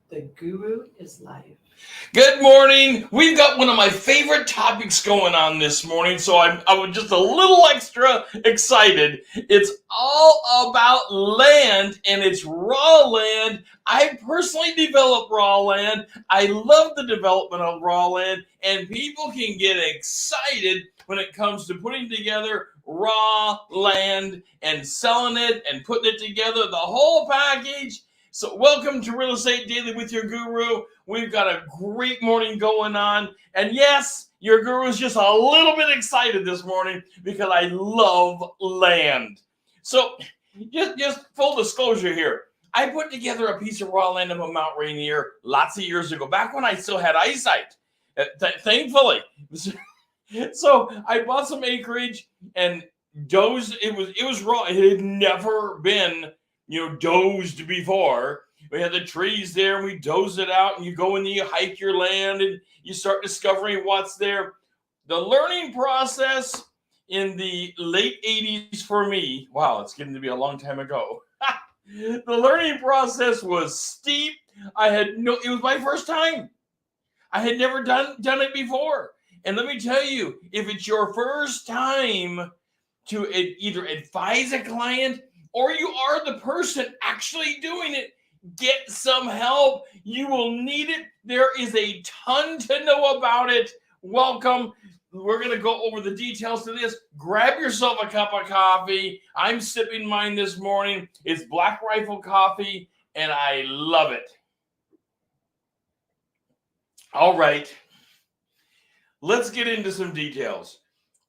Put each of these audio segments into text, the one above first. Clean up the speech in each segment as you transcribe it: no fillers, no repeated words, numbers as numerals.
The guru is life. Good morning. We've got one of my favorite topics going on this morning, so I was just a little extra excited. It's all about land, and it's raw land. I personally develop raw land. I love the development of raw land, and people can get excited when it comes to putting together raw land and selling it and putting it together, the whole package. So welcome to Real Estate Daily with your guru. We've got a great morning going on. And yes, your guru is just a little bit excited this morning because I love land. So just full disclosure here. I put together a piece of raw land on Mount Rainier lots of years ago, back when I still had eyesight, thankfully. So I bought some acreage and dozed. It was raw. It had never been dozed before. We had the trees there and we dozed it out, and you go and you hike your land and you start discovering what's there. The learning process in the late 80s for me, wow, it's getting to be a long time ago. The learning process was steep. It was my first time. I had never done it before. And let me tell you, if it's your first time to either advise a client or you are the person actually doing it, get some help. You will need it. There is a ton to know about it. Welcome. We're going to go over the details to this. Grab yourself a cup of coffee. I'm sipping mine this morning. It's Black Rifle coffee, and I love it. All right. Let's get into some details.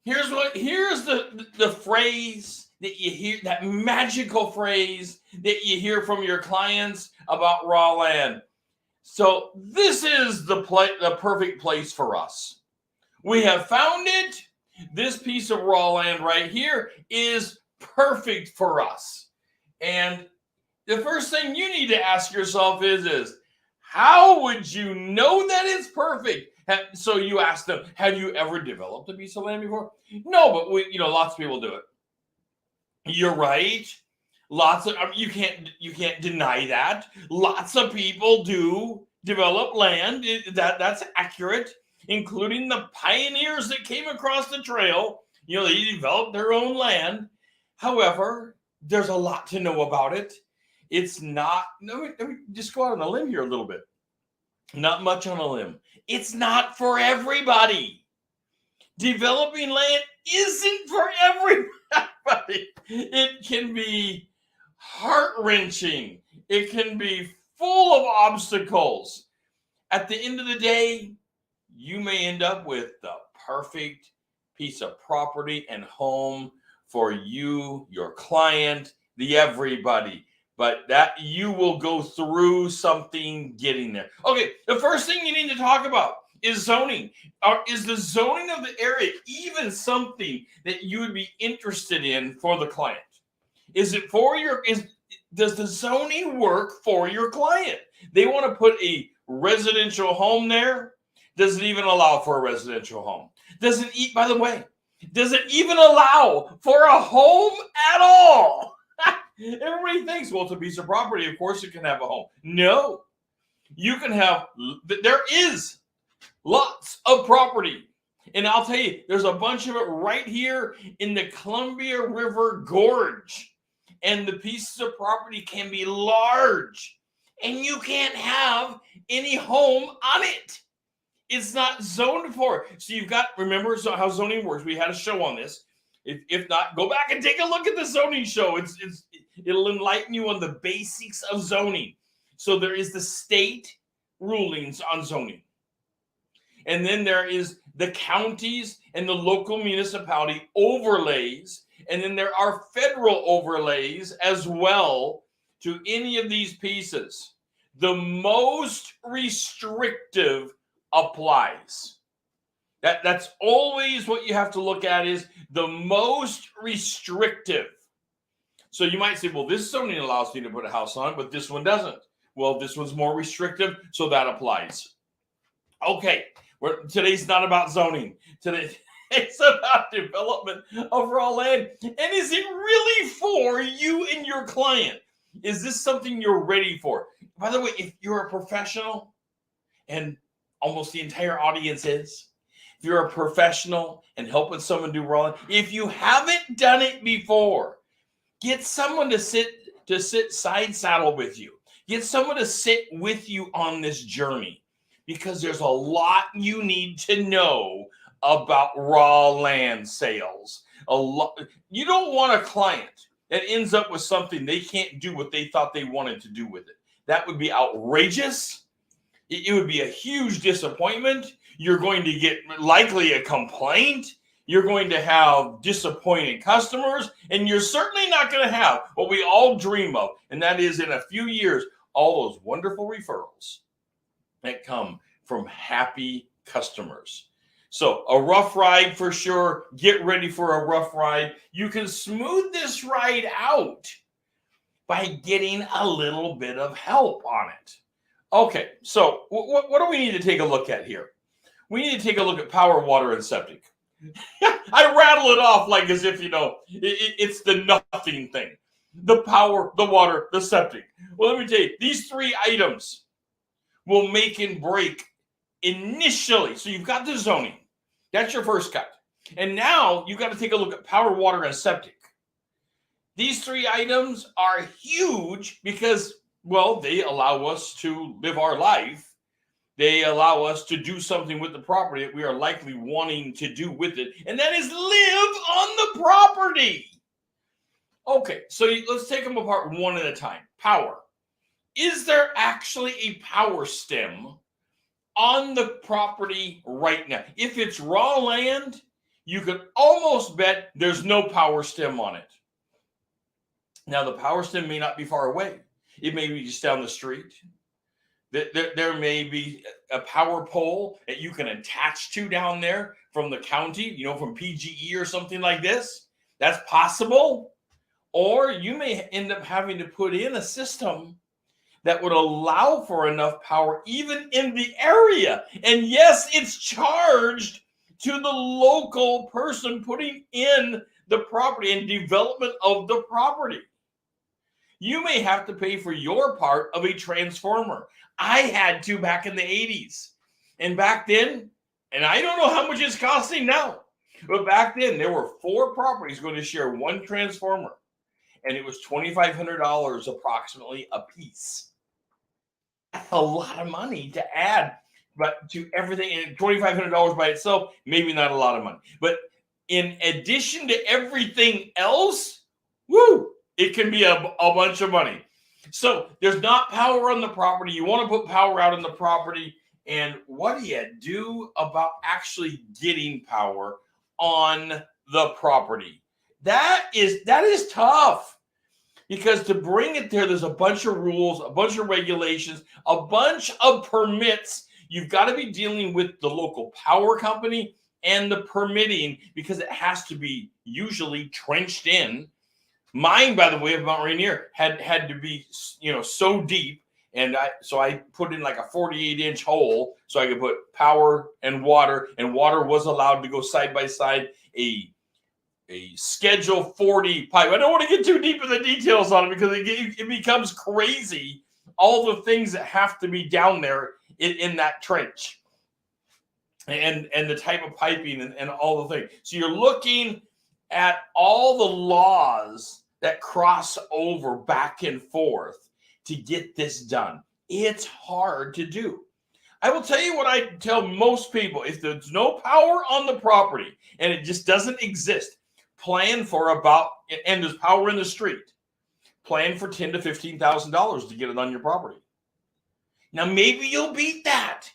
Here's the phrase that you hear, that magical phrase that you hear from your clients about raw land. So this is the perfect place for us. We have found it. This piece of raw land right here is perfect for us. And the first thing you need to ask yourself is how would you know that it's perfect? So you ask them, have you ever developed a piece of land before? No, but lots of people do it. You're right. You can't deny that. Lots of people do develop land. That's accurate, including the pioneers that came across the trail. They developed their own land. However, there's a lot to know about it. It's not. Let me just go out on a limb here a little bit. Not much on a limb. It's not for everybody. Developing land isn't for everybody. It can be heart-wrenching. It can be full of obstacles. At the end of the day, you may end up with the perfect piece of property and home for you, your client, the everybody. But that you will go through something getting there. Okay, the first thing you need to talk about is zoning. Is the zoning of the area even something that you would be interested in for the client? Does the zoning work for your client? They want to put a residential home there. Does it even allow for a residential home? Does it even allow for a home at all? Everybody thinks, well, it's a piece of property. Of course it can have a home. No. There is lots of property. And I'll tell you, there's a bunch of it right here in the Columbia River Gorge. And the pieces of property can be large. And you can't have any home on it. It's not zoned for it. So remember how zoning works. We had a show on this. If not, go back and take a look at the zoning show. It'll enlighten you on the basics of zoning. So there is the state rulings on zoning. And then there is the counties and the local municipality overlays. And then there are federal overlays as well to any of these pieces. The most restrictive applies. That's always what you have to look at, is the most restrictive. So you might say, well, this zoning allows me to put a house on it, but this one doesn't. Well, this one's more restrictive, so that applies. Okay, today's not about zoning. Today it's about development of raw land. And is it really for you and your client? Is this something you're ready for? by the way, if you're a professional, and almost the entire audience is, if you're a professional and helping someone do wrong, if you haven't done it before, get someone to sit side saddle with you. Get someone to sit with you on this journey, because there's a lot you need to know about raw land sales. A lot. You don't want a client that ends up with something they can't do what they thought they wanted to do with it. That would be outrageous. It would be a huge disappointment. You're going to get likely a complaint. You're going to have disappointed customers, and you're certainly not going to have what we all dream of, and that is, in a few years, all those wonderful referrals that come from happy customers. So a rough ride for sure. Get ready for a rough ride. You can smooth this ride out by getting a little bit of help on it. Okay, so what do we need to take a look at here? We need to take a look at power, water, and septic. I rattle it off like as if, it's the nothing thing. The power, the water, the septic. Well, let me tell you, these three items will make and break initially. So you've got the zoning. That's your first cut. And now you've got to take a look at power, water, and septic. These three items are huge because, well, they allow us to live our life. They allow us to do something with the property that we are likely wanting to do with it, and that is live on the property. Okay, so let's take them apart one at a time. Power. Is there actually a power stem on the property right now? If it's raw land, you could almost bet there's no power stem on it. Now, the power stem may not be far away. It may be just down the street. There may be a power pole that you can attach to down there from the county, from PGE or something like this. That's possible. Or you may end up having to put in a system that would allow for enough power even in the area. And yes, it's charged to the local person putting in the property and development of the property. You may have to pay for your part of a transformer. I had to back in the 80s. And back then, and I don't know how much it's costing now, but back then there were 4 properties going to share one transformer. And it was $2,500 approximately a piece. That's a lot of money to add, but to everything. And $2,500 by itself, maybe not a lot of money. But in addition to everything else, it can be a bunch of money. So there's not power on the property. You want to put power out on the property. And what do you do about actually getting power on the property? That is tough, because to bring it there's a bunch of rules, a bunch of regulations, a bunch of permits. You've got to be dealing with the local power company and the permitting, because it has to be usually trenched in. Mine, by the way, of Mount Rainier had to be, so deep, and I put in like a 48-inch hole so I could put power and water was allowed to go side by side. A Schedule 40 pipe. I don't want to get too deep in the details on it because it becomes crazy. All the things that have to be down there in that trench, and the type of piping and all the things. So you're looking at all the laws that cross over back and forth to get this done. It's hard to do. I will tell you what I tell most people. If there's no power on the property and it just doesn't exist, plan for and there's power in the street, plan for $10,000 to $15,000 to get it on your property. Now, maybe you'll beat that.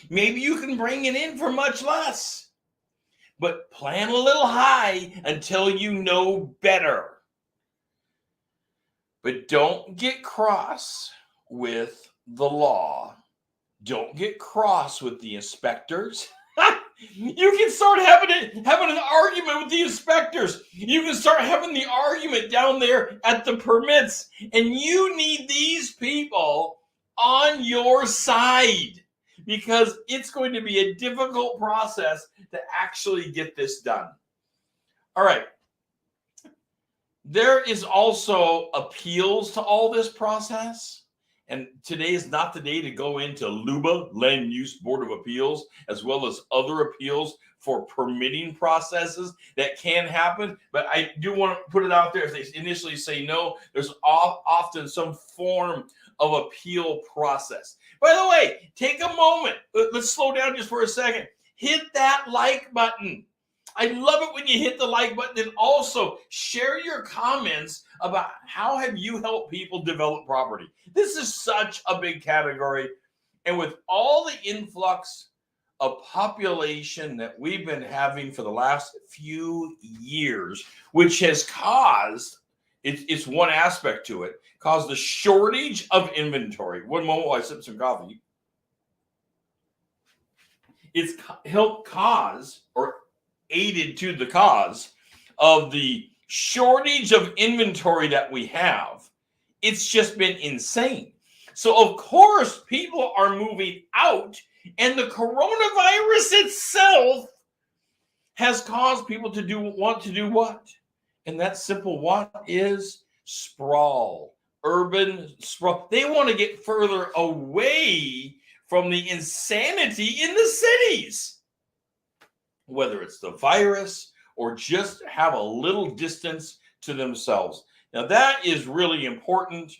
Maybe you can bring it in for much less. But plan a little high until you know better. But don't get cross with the law. Don't get cross with the inspectors. You can start having an argument with the inspectors. You can start having the argument down there at the permits. And you need these people on your side, because it's going to be a difficult process to actually get this done. All right. There is also appeals to all this process. And today is not the day to go into LUBA, Land Use Board of Appeals, as well as other appeals for permitting processes that can happen. But I do want to put it out there. If they initially say no, there's often some form of appeal process. By the way, take a moment. Let's slow down just for a second. Hit that like button. I love it when you hit the like button, and also share your comments about how have you helped people develop property. This is such a big category. And with all the influx of population that we've been having for the last few years, which has caused, it's one aspect to it, caused the shortage of inventory. One moment while I sip some coffee. It's helped cause, or aided to the cause of the shortage of inventory that we have. It's just been insane. So of course people are moving out, and the coronavirus itself has caused people to want to do what? And that simple what is sprawl, urban sprawl. They want to get further away from the insanity in the cities. Whether it's the virus or just have a little distance to themselves. Now, that is really important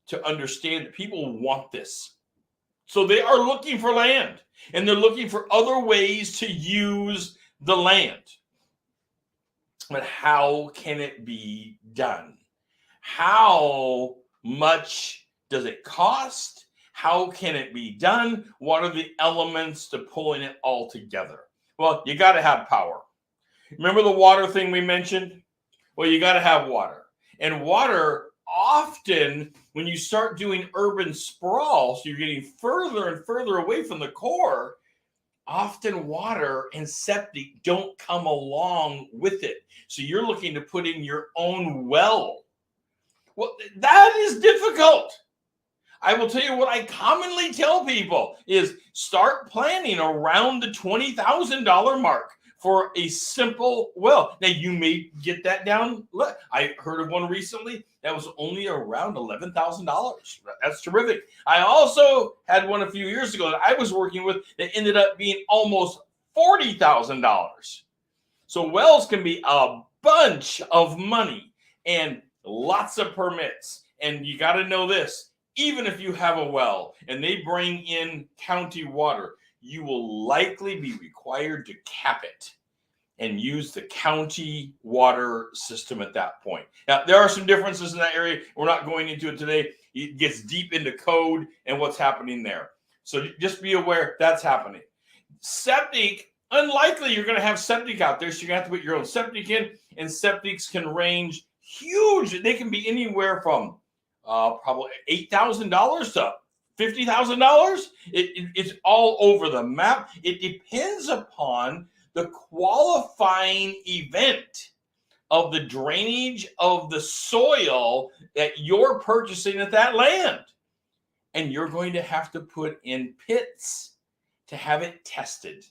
to understand that people want this. So they are looking for land, and they're looking for other ways to use the land. But how can it be done? How much does it cost? How can it be done? What are the elements to pulling it all together? Well, you got to have power. Remember the water thing we mentioned? Well, you got to have water. And water, often when you start doing urban sprawl, so you're getting further and further away from the core, often water and septic don't come along with it. So you're looking to put in your own well. Well, that is difficult. I will tell you what I commonly tell people is start planning around the $20,000 mark for a simple well. Now, you may get that down. I heard of one recently that was only around $11,000. That's terrific. I also had one a few years ago that I was working with that ended up being almost $40,000. So wells can be a bunch of money and lots of permits. And you got to know this. Even if you have a well and they bring in county water, you will likely be required to cap it and use the county water system at that point. Now, there are some differences in that area. We're not going into it today. It gets deep into code and what's happening there. So just be aware that's happening. Septic, unlikely you're going to have septic out there, so you're going to have to put your own septic in, and septics can range huge. They can be anywhere from probably $8,000 to $50,000. It's all over the map. It depends upon the qualifying event of the drainage of the soil that you're purchasing at that land. And you're going to have to put in pits to have it tested.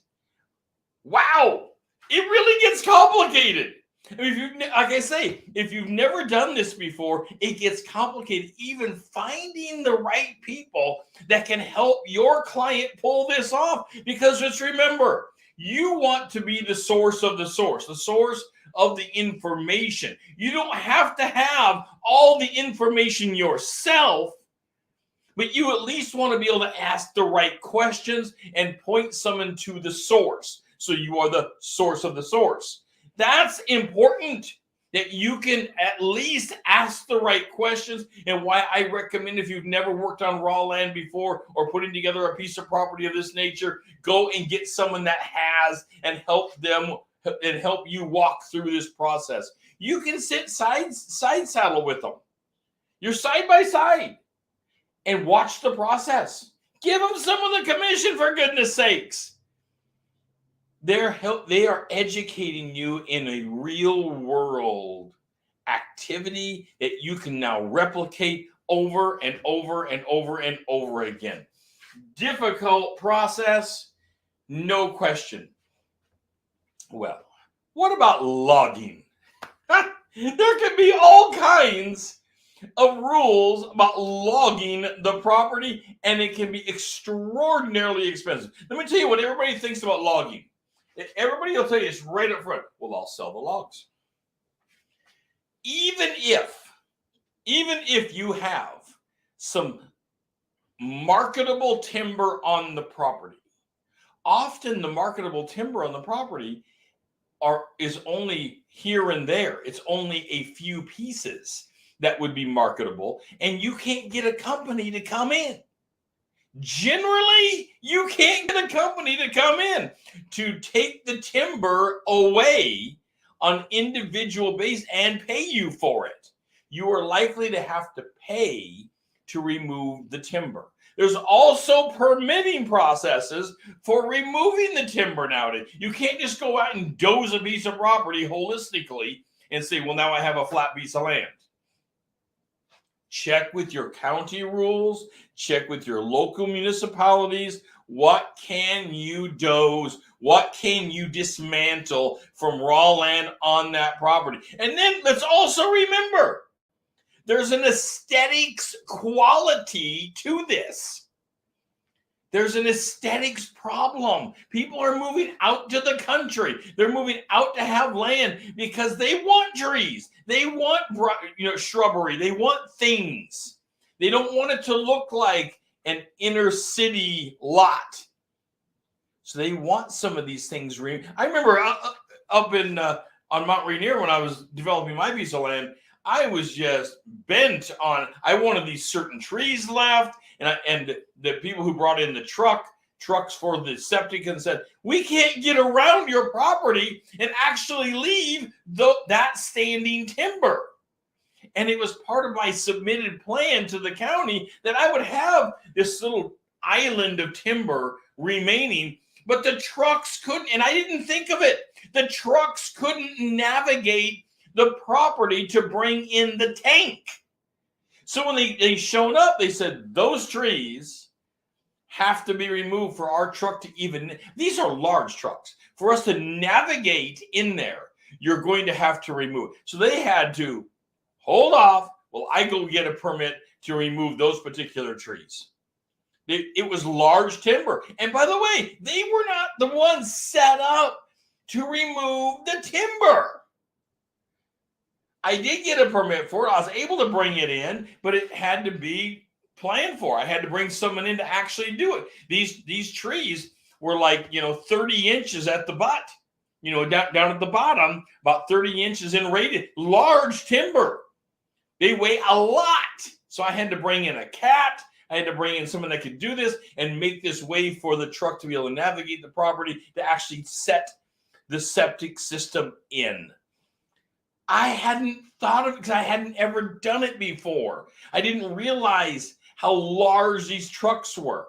Wow, it really gets complicated. I mean, like I say, if you've never done this before, it gets complicated. Even finding the right people that can help your client pull this off. Because just remember, you want to be the source of the source of the information. You don't have to have all the information yourself, but you at least want to be able to ask the right questions and point someone to the source. So you are the source of the source. That's important, that you can at least ask the right questions, and why I recommend, if you've never worked on raw land before or putting together a piece of property of this nature, go and get someone that has and help them and help you walk through this process. You can sit side saddle with them. You're side by side and watch the process. Give them some of the commission, for goodness sakes. They are educating you in a real world activity that you can now replicate over and over and over and over again. Difficult process, no question. Well, what about logging? There can be all kinds of rules about logging the property, and it can be extraordinarily expensive. Let me tell you what everybody thinks about logging. Everybody will tell you it's right up front. Well, I'll sell the logs. Even if you have some marketable timber on the property, often the marketable timber on the property is only here and there. It's only a few pieces that would be marketable, and you can't get a company to come in. Generally, you can't get a company to come in to take the timber away on individual basis and pay you for it. You are likely to have to pay to remove the timber. There's also permitting processes for removing the timber nowadays. You can't just go out and doze a piece of property holistically and say, well, now I have a flat piece of land. Check with your county rules, check with your local municipalities. What can you doze? What can you dismantle from raw land on that property? And then let's also remember, there's an aesthetics quality to this. There's an aesthetics problem. People are moving out to the country. They're moving out to have land because they want trees. They want, shrubbery. They want things. They don't want it to look like an inner city lot. So they want some of these things. I remember up in on Mount Rainier when I was developing my piece of land, I was just bent on, I wanted these certain trees left, and the people who brought in the trucks for the septic and said, we can't get around your property and actually leave that standing timber. And it was part of my submitted plan to the county that I would have this little island of timber remaining, but the trucks couldn't, and I didn't think of it. The trucks couldn't navigate the property to bring in the tank. So when they showed up, they said, those trees have to be removed for our truck to even, these are large trucks. For us to navigate in there, you're going to have to remove. So they had to hold off while I go get a permit to remove those particular trees. It was large timber. And by the way, they were not the ones set up to remove the timber. I did get a permit for it. I was able to bring it in, but it had to be planned for. I had to bring someone in to actually do it. These trees were like, 30 inches at the butt, down at the bottom, about 30 inches in radius, large timber. They weigh a lot. So I had to bring in a cat. I had to bring in someone that could do this and make this way for the truck to be able to navigate the property to actually set the septic system in. I hadn't thought of it because I hadn't ever done it before. I didn't realize how large these trucks were.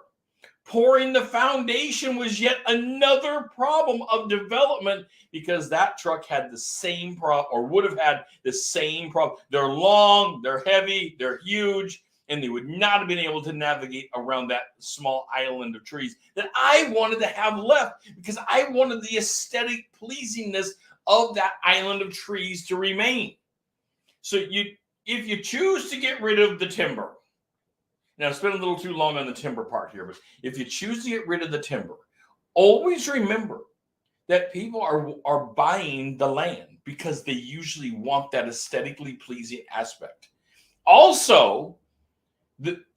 Pouring the foundation was yet another problem of development because that truck had the same problem, or would have had the same problem. They're long, they're heavy, they're huge, and they would not have been able to navigate around that small island of trees that I wanted to have left because I wanted the aesthetic pleasingness of that island of trees to remain. So if you choose to get rid of the timber, now I've spent a little too long on the timber part here, but if you choose to get rid of the timber, always remember that people are buying the land because they usually want that aesthetically pleasing aspect. Also,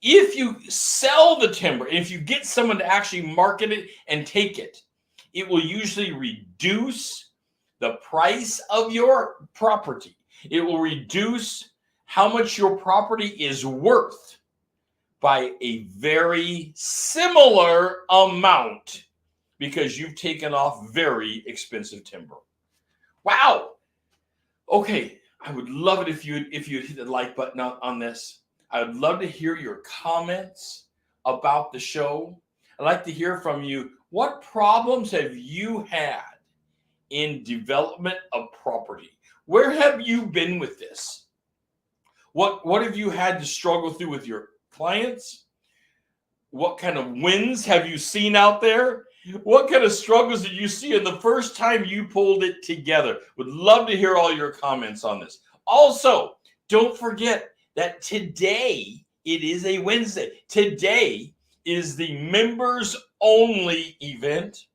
if you sell the timber, if you get someone to actually market it and take it, it will usually reduce the price of your property. It will reduce how much your property is worth by a very similar amount because you've taken off very expensive timber. Wow. Okay, I would love it if you'd hit the like button on this. I would love to hear your comments about the show. I'd like to hear from you. What problems have you had in development of property? Where have you been with this? What have you had to struggle through with your clients? What kind of wins have you seen out there? What kind of struggles did you see in the first time you pulled it together? Would love to hear all your comments on this. Also, don't forget that today, it is a Wednesday. Today is the members only event.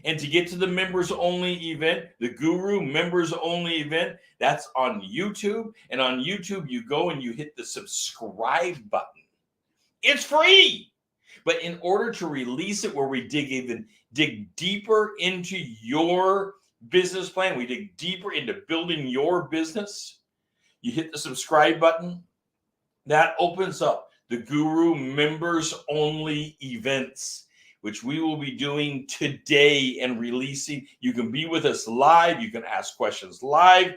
And to get to the members only event, the Guru members only event, that's on YouTube. And on YouTube, you go and you hit the subscribe button. It's free. But in order to release it, where we dig deeper into your business plan, we dig deeper into building your business, you hit the subscribe button. That opens up the Guru members only events, which we will be doing today and releasing. You can be with us live. You can ask questions live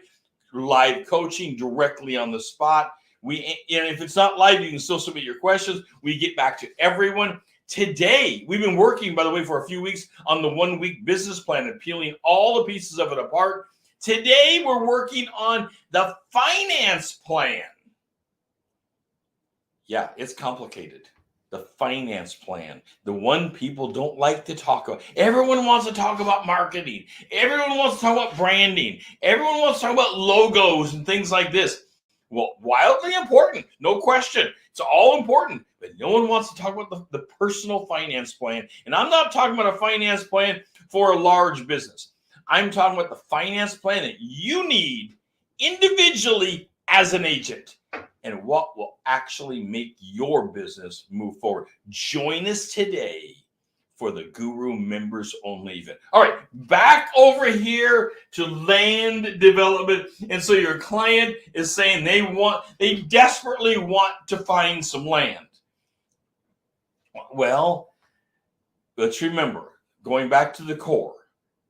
coaching directly on the spot. And if it's not live, you can still submit your questions. We get back to everyone. Today, we've been working, by the way, for a few weeks on the 1-week business plan and peeling all the pieces of it apart. Today, we're working on the finance plan. Yeah, it's complicated. The finance plan, the one people don't like to talk about. Everyone wants to talk about marketing. Everyone wants to talk about branding. Everyone wants to talk about logos and things like this. Well, wildly important, no question. It's all important, but no one wants to talk about the personal finance plan. And I'm not talking about a finance plan for a large business. I'm talking about the finance plan that you need individually as an agent, and what will actually make your business move forward. Join us today for the Guru members only event. All right, back over here to land development. And so your client is saying they desperately want to find some land. Well, let's remember, going back to the core,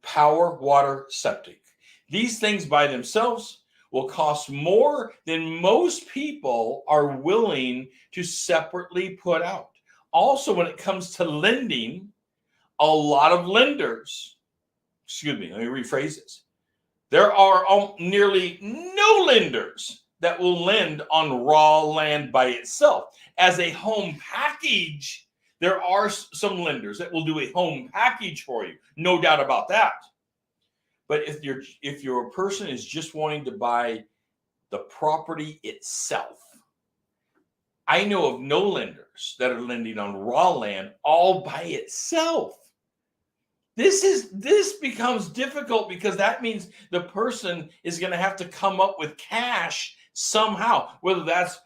power, water, septic. These things by themselves will cost more than most people are willing to separately put out. Also, when it comes to lending, a lot of lenders, let me rephrase this. There are nearly no lenders that will lend on raw land by itself. As a home package, there are some lenders that will do a home package for you, no doubt about that. But if your person is just wanting to buy the property itself, I know of no lenders that are lending on raw land all by itself. This becomes difficult because that means the person is going to have to come up with cash somehow, whether that's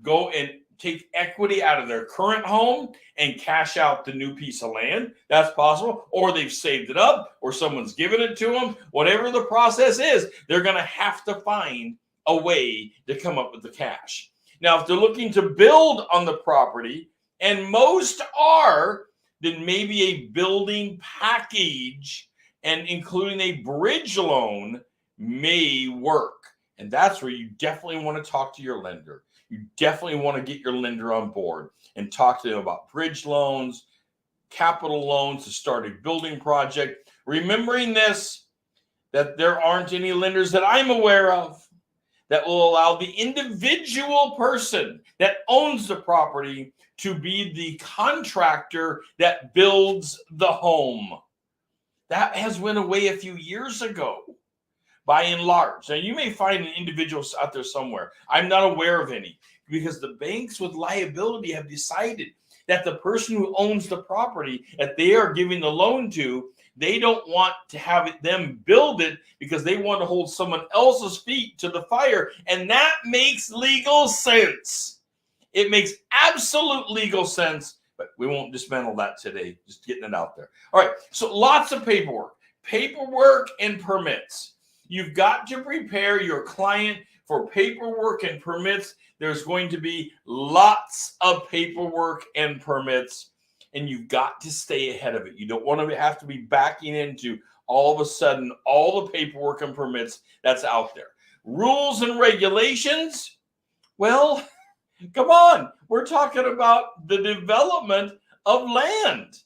go and take equity out of their current home and cash out the new piece of land. That's possible. Or they've saved it up, or someone's given it to them. Whatever the process is, they're going to have to find a way to come up with the cash. Now, if they're looking to build on the property, and most are, then maybe a building package and including a bridge loan may work. And that's where you definitely want to talk to your lender. You definitely want to get your lender on board and talk to them about bridge loans, capital loans to start a building project. Remembering this, that there aren't any lenders that I'm aware of that will allow the individual person that owns the property to be the contractor that builds the home. That has went away a few years ago, by and large. Now, you may find an individual out there somewhere. I'm not aware of any, because the banks with liability have decided that the person who owns the property that they are giving the loan to, they don't want to have them build it because they want to hold someone else's feet to the fire. And that makes legal sense. It makes absolute legal sense, but we won't dismantle that today. Just getting it out there. All right, so lots of paperwork and permits. You've got to prepare your client for paperwork and permits. There's going to be lots of paperwork and permits, and you've got to stay ahead of it. You don't want to have to be backing into all of a sudden all the paperwork and permits that's out there. Rules and regulations, well, come on. We're talking about the development of land.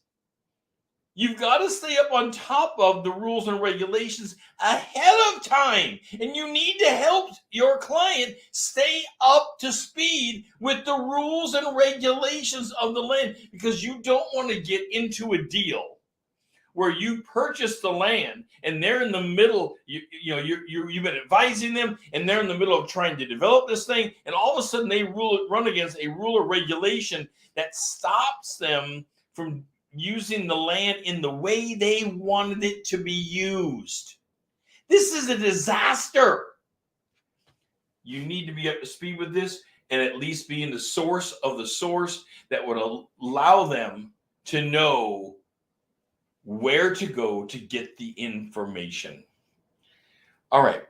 You've got to stay up on top of the rules and regulations ahead of time. And you need to help your client stay up to speed with the rules and regulations of the land, because you don't want to get into a deal where you purchase the land and they're in the middle, you've been advising them and they're in the middle of trying to develop this thing, and all of a sudden they run against a rule or regulation that stops them from using the land in the way they wanted it to be used. This is a disaster. You need to be up to speed with this and at least be in the source of the source that would allow them to know where to go to get the information. All right.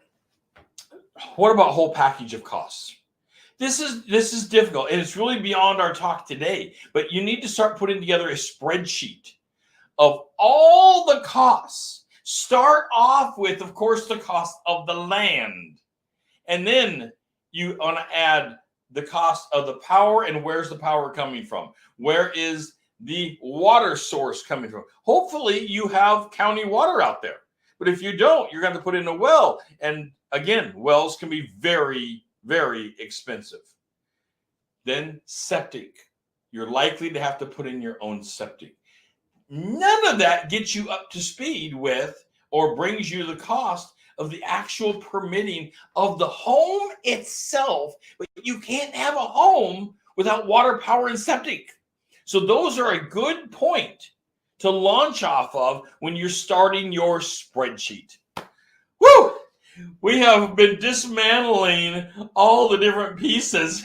What about whole package of costs? This is difficult, and it's really beyond our talk today, but you need to start putting together a spreadsheet of all the costs. Start off with, of course, the cost of the land. And then you want to add the cost of the power, and where's the power coming from? Where is the water source coming from? Hopefully you have county water out there. But if you don't, you're going to put in a well. And again, wells can be very, very expensive. Then septic. You're likely to have to put in your own septic. None of that gets you up to speed with or brings you the cost of the actual permitting of the home itself. But you can't have a home without water, power, and septic. So those are a good point to launch off of when you're starting your spreadsheet. Woo! We have been dismantling all the different pieces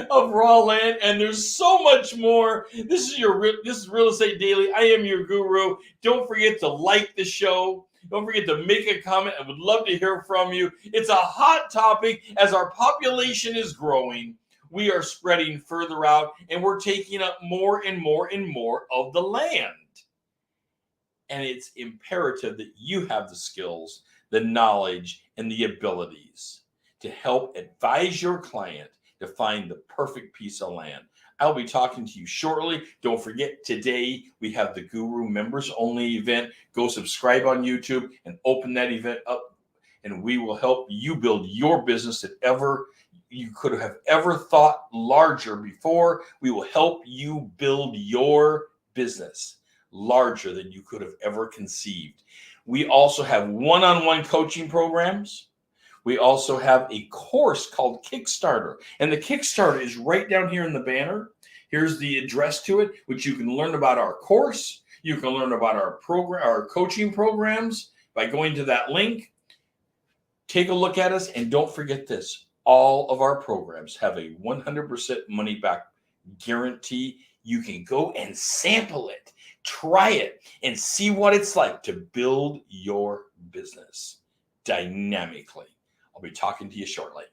of raw land, and there's so much more. This is Real Estate Daily. I am your guru. Don't forget to like the show. Don't forget to make a comment. I would love to hear from you. It's a hot topic. As our population is growing, we are spreading further out, and we're taking up more and more and more of the land. And it's imperative that you have the skills, the knowledge, and the abilities to help advise your client to find the perfect piece of land. I'll be talking to you shortly. Don't forget, today we have the Guru Members Only event. Go subscribe on YouTube and open that event up, and we will help you build your business that you could have ever thought larger before. We will help you build your business larger than you could have ever conceived. We also have one-on-one coaching programs. We also have a course called Kickstarter, and the Kickstarter is right down here in the banner. Here's the address to it, which you can learn about our course. You can learn about our program, our coaching programs by going to that link. Take a look at us, and don't forget this. All of our programs have a 100% money back guarantee. You can go and sample it, try it, and see what it's like to build your business dynamically. I'll be talking to you shortly.